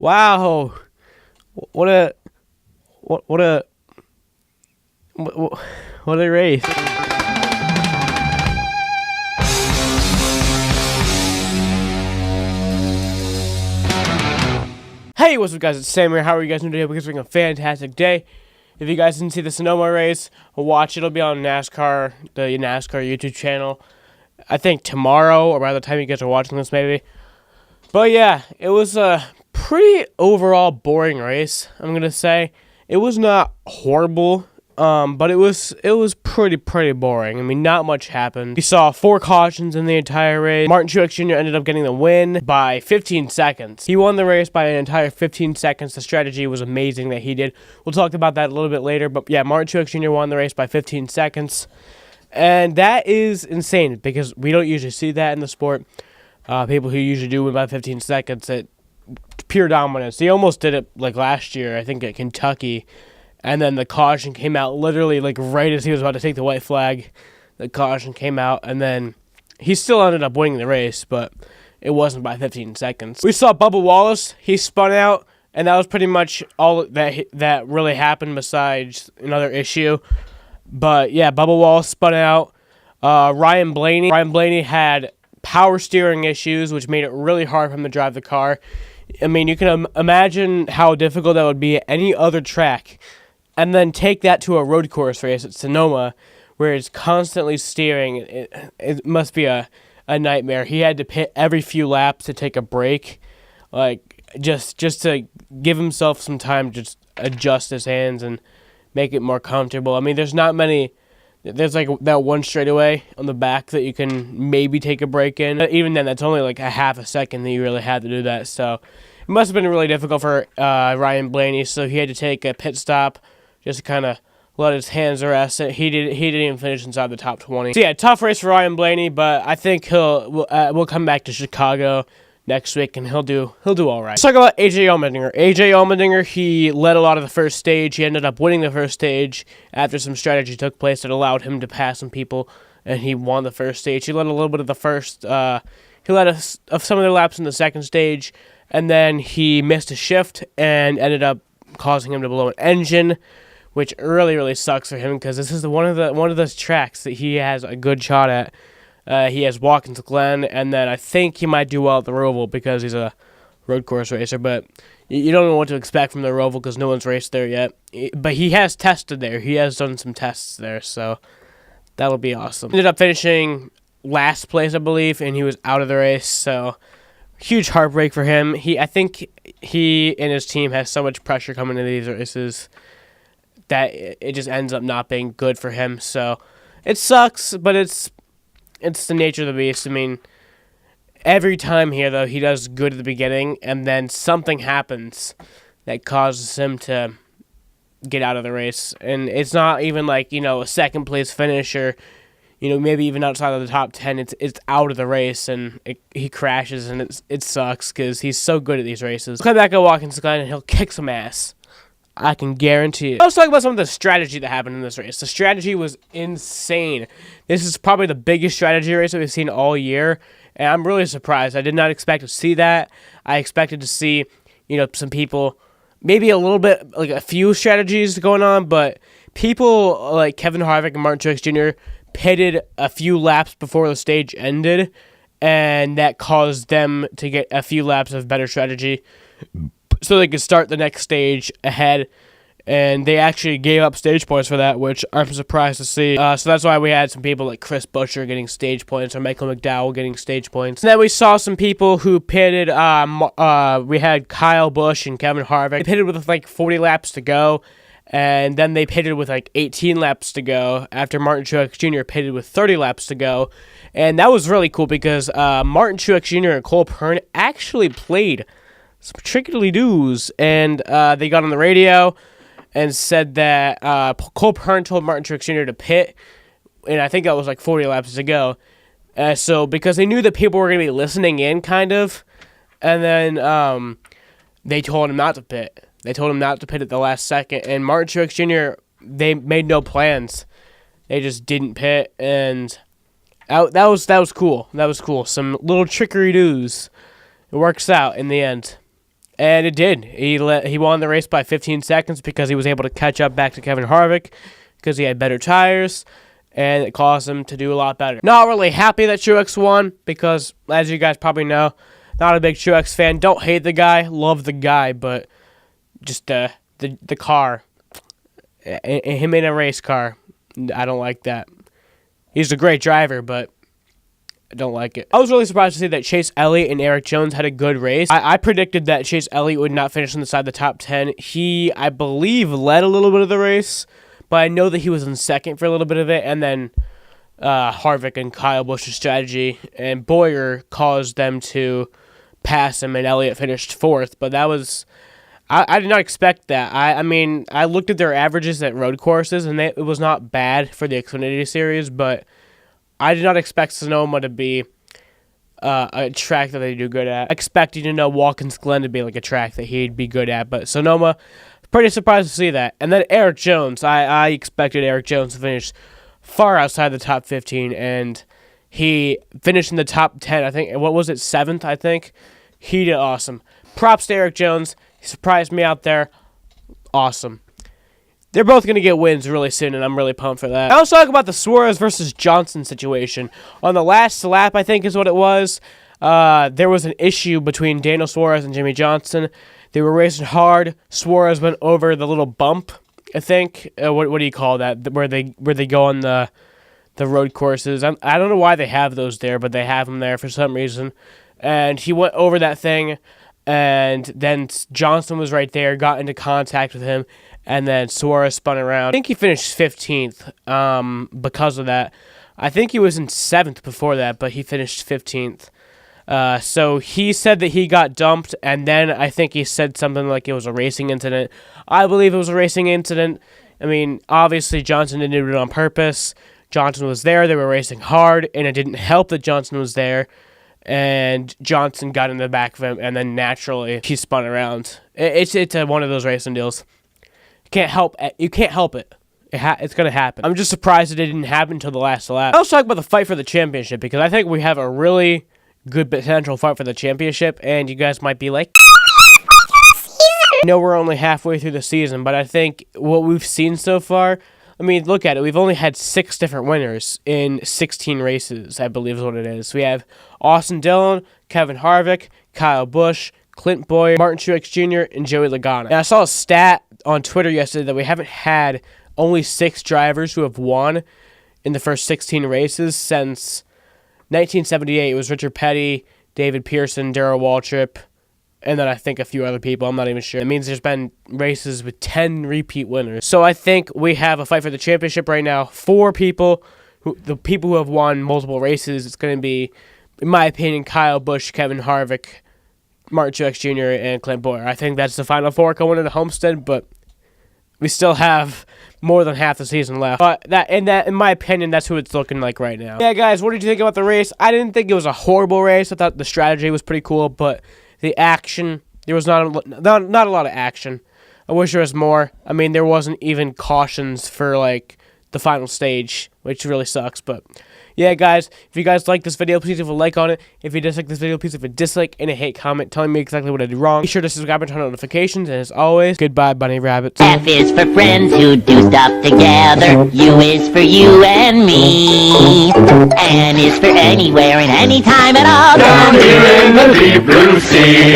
Wow. What a what a what a race. Hey, what's up guys? It's Sam here. How are you guys doing today? Because we're having a fantastic day. If you guys didn't see the Sonoma race, watch it. It'll be on the NASCAR YouTube channel. I think tomorrow, or by the time you guys are watching this, maybe. But yeah, it was a pretty overall boring race, I'm gonna say. It was not horrible, but it was pretty boring. I mean, not much happened. We saw 4 cautions in the entire race. Martin Truex Jr. ended up getting the win by 15 seconds. He won the race by an entire 15 seconds. The strategy was amazing that he did. We'll talk about that a little bit later, but yeah, Martin Truex Jr. won the race by 15 seconds. And that is insane because we don't usually see that in the sport. People who usually do win by 15 seconds, it's pure dominance. He almost did it like last year, I think at Kentucky, and then the caution came out literally like right as he was about to take the white flag. The caution came out, and then he still ended up winning the race, but it wasn't by 15 seconds. We saw Bubba Wallace. He spun out, and that was pretty much all that really happened besides another issue. But yeah, Bubba Wallace spun out. Ryan Blaney had power steering issues, which made it really hard for him to drive the car. I mean, you can imagine how difficult that would be at any other track. And then take that to a road course race at Sonoma, where it's constantly steering. It must be a nightmare. He had to pit every few laps to take a break, like just to give himself some time to just adjust his hands and make it more comfortable. I mean, there's not many. There's like that one straightaway on the back that you can maybe take a break in. But even then, that's only like a half a second that you really had to do that. So it must have been really difficult for Ryan Blaney. So he had to take a pit stop just to kind of let his hands rest. He didn't even finish inside the top 20. So yeah, tough race for Ryan Blaney, but I think we'll come back to Chicago next week, and he'll do all right. Let's talk about AJ Allmendinger. AJ Allmendinger, he led a lot of the first stage. He ended up winning the first stage after some strategy took place that allowed him to pass some people, and he won the first stage. He led a little bit of the first. He led some of the laps in the second stage, and then he missed a shift and ended up causing him to blow an engine, which really sucks for him because this is one of those tracks that he has a good shot at. He has Watkins Glen, and then I think he might do well at the Roval because he's a road course racer, but you don't know what to expect from the Roval because no one's raced there yet. But he has tested there. He has done some tests there, so that'll be awesome. Ended up finishing last place, I believe, and he was out of the race, so huge heartbreak for him. I think he and his team has so much pressure coming into these races that it just ends up not being good for him, so it sucks, but it's the nature of the beast. I mean, every time here, though, he does good at the beginning, and then something happens that causes him to get out of the race. And it's not even like, a second-place finish or, maybe even outside of the top 10. It's out of the race, and he crashes, and it sucks because he's so good at these races. He'll come back at Watkins Glen, and he'll kick some ass. I can guarantee it. Let's talk about some of the strategy that happened in this race. The strategy was insane. This is probably the biggest strategy race that we've seen all year, and I'm really surprised. I did not expect to see that. I expected to see, some people, maybe a little bit, like a few strategies going on, but people like Kevin Harvick and Martin Truex Jr. pitted a few laps before the stage ended, and that caused them to get a few laps of better strategy so they could start the next stage ahead, and they actually gave up stage points for that, which I'm surprised to see. So that's why we had some people like Chris Buescher getting stage points or Michael McDowell getting stage points. And then we saw some people who pitted. We had Kyle Busch and Kevin Harvick. They pitted with like 40 laps to go, and then they pitted with like 18 laps to go after Martin Truex Jr. pitted with 30 laps to go. And that was really cool because Martin Truex Jr. and Cole Pearn actually played some tricky doos, and they got on the radio and said that Cole Pearn told Martin Truex Jr. to pit, and I think that was like 40 laps to go. So because they knew that people were going to be listening in, kind of, and then they told him not to pit. They told him not to pit at the last second, and Martin Truex Jr., they made no plans. They just didn't pit, and that was cool. That was cool. Some little trickery doos. It works out in the end. and it did. He won the race by 15 seconds because he was able to catch up back to Kevin Harvick because he had better tires, and it caused him to do a lot better. Not really happy that Truex won because, as you guys probably know, not a big Truex fan. Don't hate the guy, love the guy, but just the car, him in a race car, I don't like that. He's a great driver, but I don't like it. I was really surprised to see that Chase Elliott and Eric Jones had a good race. I predicted that Chase Elliott would not finish inside the top 10. He, I believe, led a little bit of the race, but I know that he was in second for a little bit of it, and then Harvick and Kyle Busch's strategy and Boyer caused them to pass him, and Elliott finished fourth. But that was, I did not expect that. I mean, I looked at their averages at road courses, and it was not bad for the Xfinity Series, but I did not expect Sonoma to be a track that they do good at. Expecting to know Watkins Glen to be like a track that he'd be good at, but Sonoma, pretty surprised to see that. And then Eric Jones, I expected Eric Jones to finish far outside the top 15, and he finished in the top 10, I think. What was it, 7th, I think? He did awesome. Props to Eric Jones. He surprised me out there. Awesome. They're both going to get wins really soon, and I'm really pumped for that. Now let's talk about the Suarez versus Johnson situation. On the last lap, I think is what it was, there was an issue between Daniel Suarez and Jimmy Johnson. They were racing hard. Suarez went over the little bump, I think. What do you call that? Where they go on the road courses. I don't know why they have those there, but they have them there for some reason. And he went over that thing, and then Johnson was right there, got into contact with him, and then Suarez spun around. I think he finished 15th because of that. I think he was in 7th before that, but he finished 15th. So he said that he got dumped, and then I think he said something like it was a racing incident. I believe it was a racing incident. I mean, obviously Johnson didn't do it on purpose. Johnson was there. They were racing hard, and it didn't help that Johnson was there. And Johnson got in the back of him, and then naturally he spun around. It's one of those racing deals. You can't help it. It's going to happen. I'm just surprised that it didn't happen until the last lap. Let's talk about the fight for the championship, because I think we have a really good potential fight for the championship, and you guys might be like, I know we're only halfway through the season, but I think what we've seen so far, I mean, look at it. We've only had 6 different winners in 16 races, I believe is what it is. We have Austin Dillon, Kevin Harvick, Kyle Busch, Clint Boyer, Martin Truex Jr., and Joey Logano. And I saw a stat on Twitter yesterday that we haven't had only 6 drivers who have won in the first 16 races since 1978. It was Richard Petty, David Pearson, Darrell Waltrip, and then I think a few other people. I'm not even sure. It means there's been races with 10 repeat winners. So I think we have a fight for the championship right now. 4 people, the people who have won multiple races. It's going to be, in my opinion, Kyle Busch, Kevin Harvick, Martin Truex Jr., and Clint Boyer. I think that's the final 4 going into Homestead, but we still have more than half the season left. But in my opinion, that's who it's looking like right now. Yeah, guys, what did you think about the race? I didn't think it was a horrible race. I thought the strategy was pretty cool, but the action, there was not a lot of action. I wish there was more. I mean, there wasn't even cautions for, like, the final stage, which really sucks, but yeah, guys, if you guys like this video, please leave a like on it. If you dislike this video, please leave a dislike and a hate comment telling me exactly what I did wrong. Be sure to subscribe and turn on notifications, and as always, goodbye, bunny rabbits. F is for friends who do stuff together. U is for you and me. N is for anywhere and anytime at all. Down here in the deep blue sea.